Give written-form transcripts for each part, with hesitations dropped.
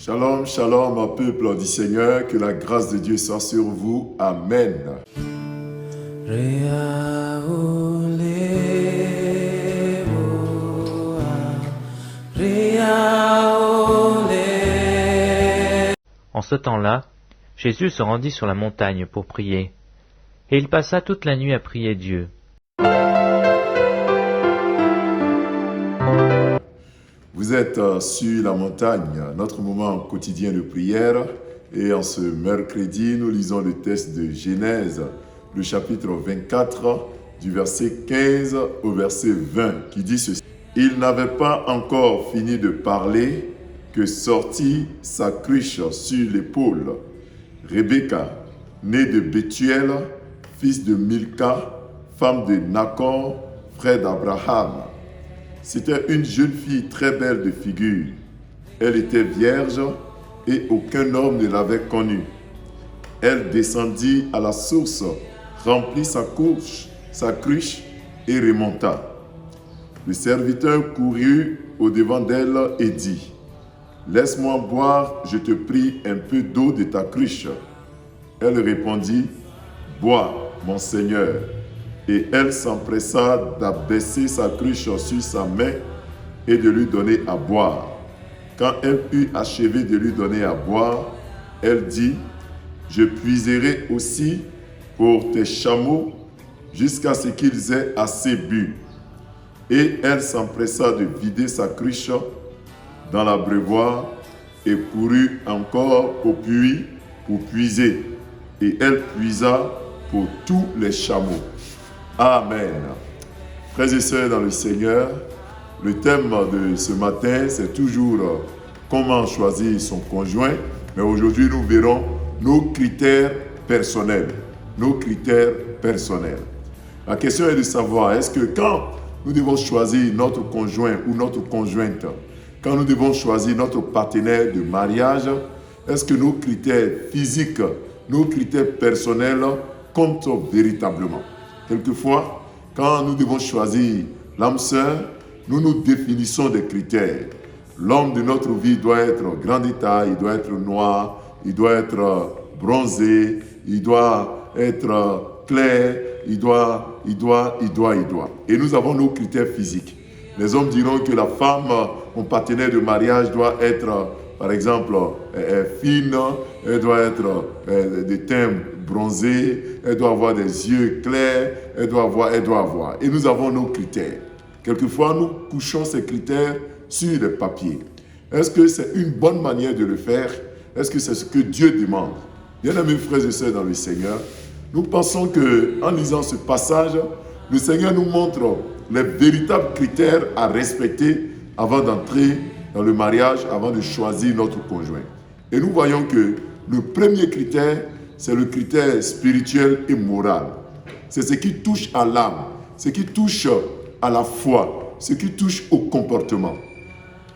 Shalom, shalom, peuple du Seigneur, que la grâce de Dieu soit sur vous. Amen. En ce temps-là, Jésus se rendit sur la montagne pour prier, et il passa toute la nuit à prier Dieu. Vous êtes sur la montagne, notre moment quotidien de prière, et en ce mercredi, nous lisons le texte de Genèse, le chapitre 24, du verset 15 au verset 20, qui dit ceci. Il n'avait pas encore fini de parler que sortit sa cruche sur l'épaule. Rebecca, née de Bethuel, fils de Milca, femme de Nacor, frère d'Abraham. C'était une jeune fille très belle de figure. Elle était vierge et aucun homme ne l'avait connue. Elle descendit à la source, remplit sa cruche et remonta. Le serviteur courut au-devant d'elle et dit : « Laisse-moi boire, je te prie, un peu d'eau de ta cruche. » Elle répondit : « Bois, mon Seigneur. » Et elle s'empressa d'abaisser sa cruche sur sa main et de lui donner à boire. Quand elle eut achevé de lui donner à boire, elle dit : « Je puiserai aussi pour tes chameaux jusqu'à ce qu'ils aient assez bu. » Et elle s'empressa de vider sa cruche dans l'abreuvoir et courut encore au puits pour puiser. Et elle puisa pour tous les chameaux. Amen. Frères et sœurs dans le Seigneur, le thème de ce matin, c'est toujours comment choisir son conjoint. Mais aujourd'hui, nous verrons nos critères personnels. Nos critères personnels. La question est de savoir, est-ce que quand nous devons choisir notre conjoint ou notre conjointe, quand nous devons choisir notre partenaire de mariage, est-ce que nos critères physiques, nos critères personnels comptent véritablement? Quelquefois, quand nous devons choisir l'âme sœur, nous nous définissons des critères. L'homme de notre vie doit être grand de taille, il doit être noir, il doit être bronzé, il doit être clair, il doit. Et nous avons nos critères physiques. Les hommes diront que la femme, mon partenaire de mariage, doit être, par exemple, fine, elle doit être de teint bronzé, elle doit avoir des yeux clairs, elle doit avoir. Et nous avons nos critères. Quelquefois, nous couchons ces critères sur le papier. Est-ce que c'est une bonne manière de le faire? Est-ce que c'est ce que Dieu demande? Bien-aimés frères et sœurs dans le Seigneur, nous pensons qu'en lisant ce passage, le Seigneur nous montre les véritables critères à respecter avant d'entrer dans le mariage, avant de choisir notre conjoint. Et nous voyons que le premier critère, c'est le critère spirituel et moral. C'est ce qui touche à l'âme, ce qui touche à la foi, ce qui touche au comportement.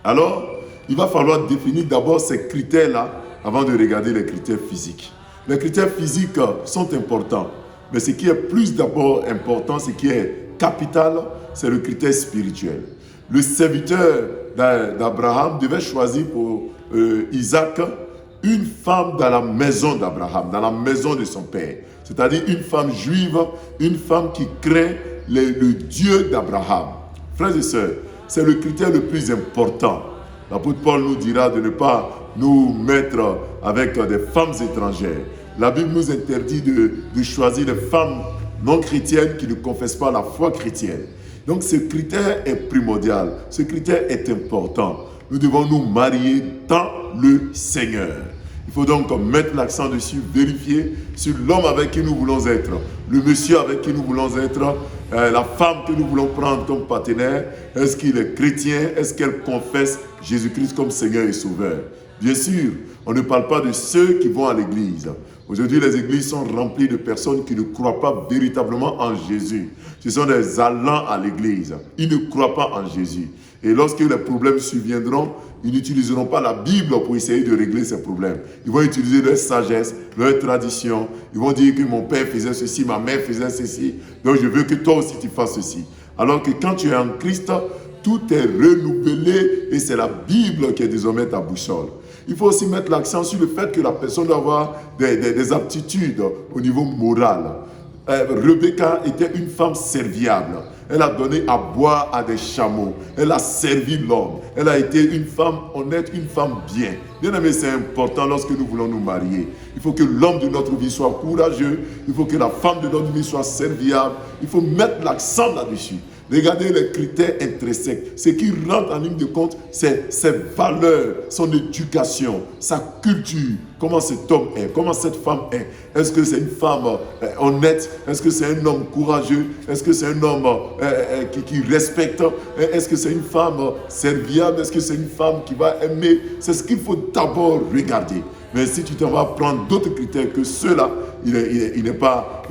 Alors, il va falloir définir d'abord ces critères-là avant de regarder les critères physiques. Les critères physiques sont importants, mais ce qui est plus d'abord important, ce qui est capital, c'est le critère spirituel. Le serviteur d'Abraham devait choisir pour Isaac une femme dans la maison d'Abraham, dans la maison de son père. C'est-à-dire une femme juive, une femme qui craint le Dieu d'Abraham. Frères et sœurs, c'est le critère le plus important. L'apôtre Paul nous dira de ne pas nous mettre avec des femmes étrangères. La Bible nous interdit de choisir des femmes non chrétiennes qui ne confessent pas la foi chrétienne. Donc ce critère est primordial, ce critère est important. Nous devons nous marier dans le Seigneur. Il faut donc mettre l'accent dessus, vérifier sur l'homme avec qui nous voulons être, le monsieur avec qui nous voulons être, la femme que nous voulons prendre comme partenaire. Est-ce qu'il est chrétien? Est-ce qu'elle confesse Jésus-Christ comme Seigneur et Sauveur? Bien sûr, on ne parle pas de ceux qui vont à l'église. Aujourd'hui, les églises sont remplies de personnes qui ne croient pas véritablement en Jésus. Ce sont des allants à l'église. Ils ne croient pas en Jésus. Et lorsque les problèmes surviendront, ils n'utiliseront pas la Bible pour essayer de régler ces problèmes. Ils vont utiliser leur sagesse, leur tradition. Ils vont dire que mon père faisait ceci, ma mère faisait ceci. Donc je veux que toi aussi tu fasses ceci. Alors que quand tu es en Christ, tout est renouvelé et c'est la Bible qui est désormais ta boussole. Il faut aussi mettre l'accent sur le fait que la personne doit avoir des aptitudes au niveau moral. Rebecca était une femme serviable. Elle a donné à boire à des chameaux. Elle a servi l'homme. Elle a été une femme honnête, une femme bien. Bien aimé, c'est important lorsque nous voulons nous marier. Il faut que l'homme de notre vie soit courageux. Il faut que la femme de notre vie soit serviable. Il faut mettre l'accent là-dessus. Regardez les critères intrinsèques. Ce qui rentre en ligne de compte, c'est ses valeurs, son éducation, sa culture. Comment cet homme est, comment cette femme est. Est-ce que c'est une femme honnête? Est-ce que c'est un homme courageux? Est-ce que c'est un homme qui respecte? Est-ce que c'est une femme serviable? Est-ce que c'est une femme qui va aimer? C'est ce qu'il faut d'abord regarder. Mais si tu t'en vas prendre d'autres critères que ceux-là, il n'est pas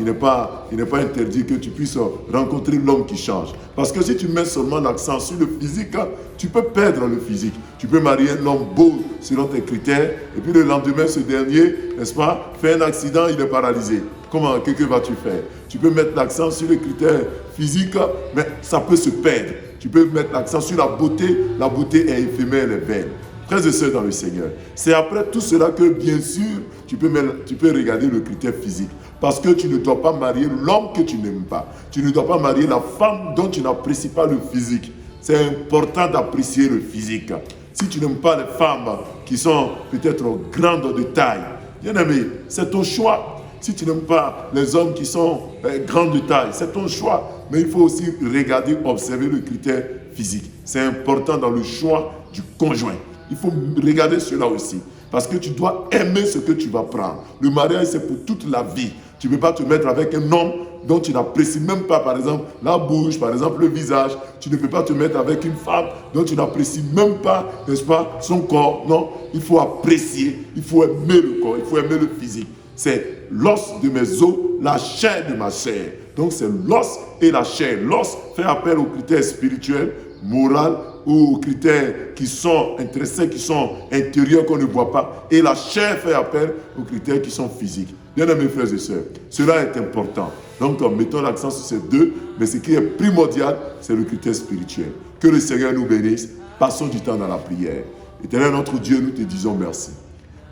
interdit que tu puisses rencontrer l'homme qui change. Parce que si tu mets seulement l'accent sur le physique, tu peux perdre le physique. Tu peux marier un homme beau selon tes critères, et puis le lendemain, ce dernier, n'est-ce pas, fait un accident, il est paralysé. Comment, que vas-tu faire? Tu peux mettre l'accent sur les critères physiques, mais ça peut se perdre. Tu peux mettre l'accent sur la beauté est éphémère, elle est vaine. Frères et sœurs dans le Seigneur, c'est après tout cela que, bien sûr, tu peux regarder le critère physique. Parce que tu ne dois pas marier l'homme que tu n'aimes pas. Tu ne dois pas marier la femme dont tu n'apprécies pas le physique. C'est important d'apprécier le physique. Si tu n'aimes pas les femmes qui sont peut-être grandes de taille, bien aimé, c'est ton choix. Si tu n'aimes pas les hommes qui sont grands de taille, c'est ton choix. Mais il faut aussi regarder, observer le critère physique. C'est important dans le choix du conjoint. Il faut regarder cela aussi. Parce que tu dois aimer ce que tu vas prendre. Le mariage, c'est pour toute la vie. Tu ne peux pas te mettre avec un homme dont tu n'apprécies même pas, par exemple, la bouche, par exemple, le visage. Tu ne peux pas te mettre avec une femme dont tu n'apprécies même pas, n'est-ce pas, son corps. Non, il faut apprécier, il faut aimer le corps, il faut aimer le physique. C'est l'os de mes os, la chair de ma chair. Donc c'est l'os et la chair. L'os fait appel aux critères spirituels, moraux, ou aux critères qui sont intrinsèques, qui sont intérieurs, qu'on ne voit pas. Et la chair fait appel aux critères qui sont physiques. Bien aimés frères et sœurs, cela est important. Donc mettons l'accent sur ces deux, mais ce qui est primordial, c'est le critère spirituel. Que le Seigneur nous bénisse. Passons du temps dans la prière. Éternel notre Dieu, nous te disons merci.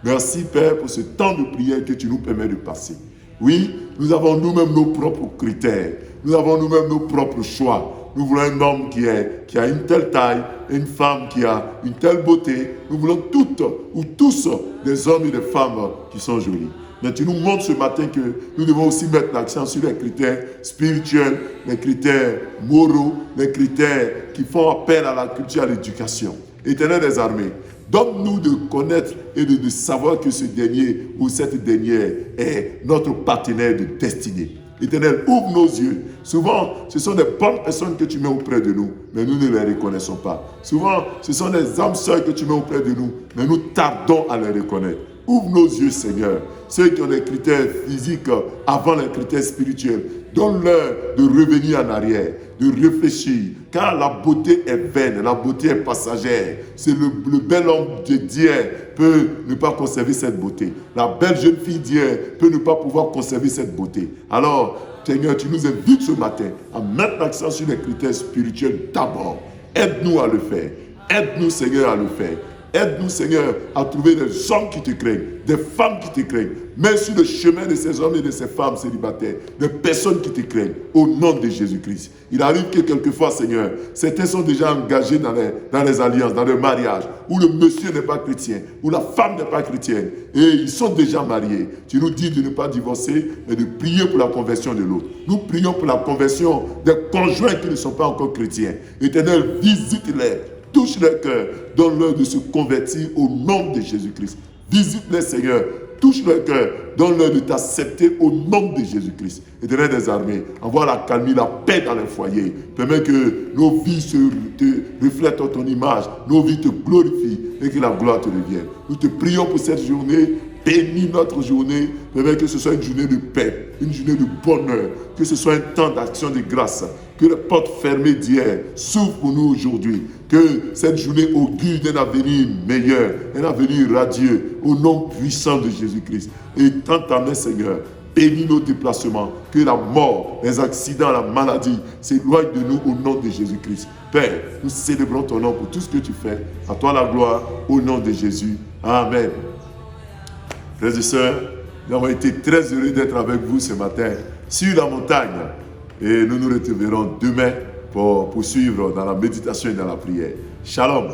Merci Père pour ce temps de prière que tu nous permets de passer. Oui, nous avons nous-mêmes nos propres critères. Nous avons nous-mêmes nos propres choix. Nous voulons un homme qui a une telle taille, une femme qui a une telle beauté. Nous voulons toutes ou tous des hommes et des femmes qui sont jolis. Mais tu nous montres ce matin que nous devons aussi mettre l'accent sur les critères spirituels, les critères moraux, les critères qui font appel à la culture, à l'éducation. Éternel des armées, donne-nous de connaître et de savoir que ce dernier ou cette dernière est notre partenaire de destinée. Éternel, ouvre nos yeux. Souvent, ce sont des bonnes personnes que tu mets auprès de nous, mais nous ne les reconnaissons pas. Souvent, ce sont des âmes sœurs que tu mets auprès de nous, mais nous tardons à les reconnaître. Ouvre nos yeux, Seigneur. Ceux qui ont des critères physiques avant les critères spirituels, donne-leur de revenir en arrière, de réfléchir. Car la beauté est vaine, la beauté est passagère. C'est le bel homme d'hier peut ne pas conserver cette beauté. La belle jeune fille d'hier peut ne pas pouvoir conserver cette beauté. Alors, Seigneur, tu nous invites ce matin à mettre l'accent sur les critères spirituels d'abord. Aide-nous à le faire. Aide-nous, Seigneur, à le faire. Aide-nous, Seigneur, à trouver des hommes qui te craignent, des femmes qui te craignent. Mets sur le chemin de ces hommes et de ces femmes célibataires, des personnes qui te craignent, au nom de Jésus-Christ. Il arrive que quelquefois, Seigneur, certains sont déjà engagés dans les alliances, dans le mariage, où le monsieur n'est pas chrétien, où la femme n'est pas chrétienne, et ils sont déjà mariés. Tu nous dis de ne pas divorcer, mais de prier pour la conversion de l'autre. Nous prions pour la conversion des conjoints qui ne sont pas encore chrétiens. Éternel, visite-les. Touche leur cœur, donne-leur de se convertir au nom de Jésus-Christ. Visite-les, Seigneur. Touche leur cœur, donne-leur de t'accepter au nom de Jésus-Christ. Éternel des armées, envoie la calmie, la paix dans les foyers. Permets que nos vies te reflètent ton image, nos vies te glorifient et que la gloire te revienne. Nous te prions pour cette journée. Bénis notre journée, permets que ce soit une journée de paix, une journée de bonheur, que ce soit un temps d'action de grâce, que les portes fermées d'hier s'ouvrent pour nous aujourd'hui, que cette journée augure d'un avenir meilleur, un avenir radieux, au nom puissant de Jésus-Christ. Et tends ta main, Seigneur, bénis nos déplacements, que la mort, les accidents, la maladie s'éloignent de nous au nom de Jésus-Christ. Père, nous célébrons ton nom pour tout ce que tu fais. À toi la gloire, au nom de Jésus. Amen. Frères et sœurs, nous avons été très heureux d'être avec vous ce matin sur la montagne. Et nous nous retrouverons demain pour poursuivre dans la méditation et dans la prière. Shalom.